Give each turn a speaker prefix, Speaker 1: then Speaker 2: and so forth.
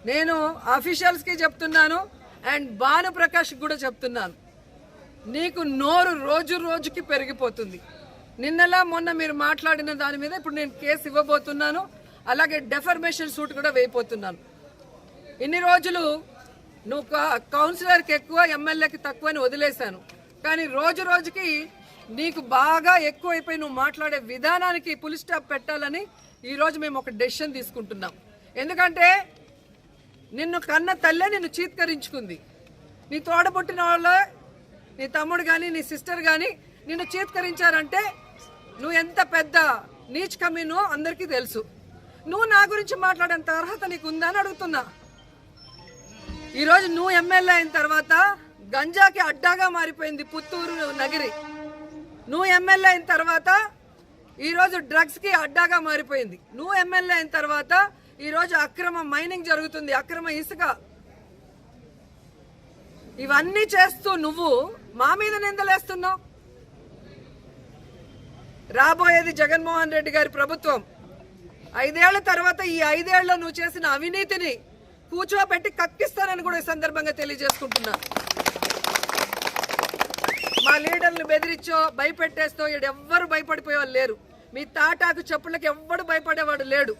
Speaker 1: నేను అఫీషియల్స్కి చెప్తున్నాను అండ్ భానుప్రకాష్ కూడా చెప్తున్నాను, నీకు నోరు రోజు రోజుకి పెరిగిపోతుంది. నిన్నలా మొన్న మీరు మాట్లాడిన దాని మీద ఇప్పుడు నేను కేసు ఇవ్వబోతున్నాను. అలాగే డెఫర్మేషన్ సూట్ కూడా వేయబోతున్నాను. ఇన్ని రోజులు నువ్వు కౌన్సిలర్కి ఎక్కువ, ఎమ్మెల్యేకి తక్కువ అని వదిలేశాను. కానీ రోజు రోజుకి నీకు బాగా ఎక్కువైపోయి నువ్వు మాట్లాడే విధానానికి ఫుల్ స్టాప్ పెట్టాలని ఈరోజు మేము ఒక డెసిషన్ తీసుకుంటున్నాం. ఎందుకంటే నిన్ను కన్న తల్లే నిన్ను చీత్కరించుకుంది. నీ తోడబుట్టిన వాళ్ళే, నీ తమ్ముడు కానీ నీ సిస్టర్ కానీ నిన్ను చీత్కరించారంటే నువ్వు ఎంత పెద్ద నీచ్ కమీనో అందరికీ తెలుసు. నువ్వు నా గురించి మాట్లాడేంత అర్హత నీకు ఉందా అని అడుగుతున్నా. ఈరోజు నువ్వు ఎమ్మెల్యే అయిన తర్వాత గంజాకి అడ్డాగా మారిపోయింది పుత్తూరు నగరి. నువ్వు ఎమ్మెల్యే అయిన తర్వాత ఈరోజు డ్రగ్స్కి అడ్డాగా మారిపోయింది. నువ్వు ఎమ్మెల్యే అయిన తర్వాత ఈరోజు అక్రమ మైనింగ్ జరుగుతుంది, అక్రమ ఇసుక. ఇవన్నీ చేస్తూ నువ్వు మా మీద నిందలేస్తున్నావు. రాబోయేది జగన్మోహన్ రెడ్డి గారి ప్రభుత్వం. 5 ఏళ్ల తర్వాత ఈ 5 ఏళ్లలో నువ్వు చేసిన అవినీతిని కూర్చోబెట్టి కక్కిస్తానని కూడా ఈ సందర్భంగా తెలియజేసుకుంటున్నా. మా లీడర్లు బెదిరించో భయపెట్టేస్తో ఎవ్వరు భయపడిపోయేవాళ్ళు లేరు. మీ తాటాకు చెప్పులకి ఎవ్వడు భయపడేవాడు లేడు.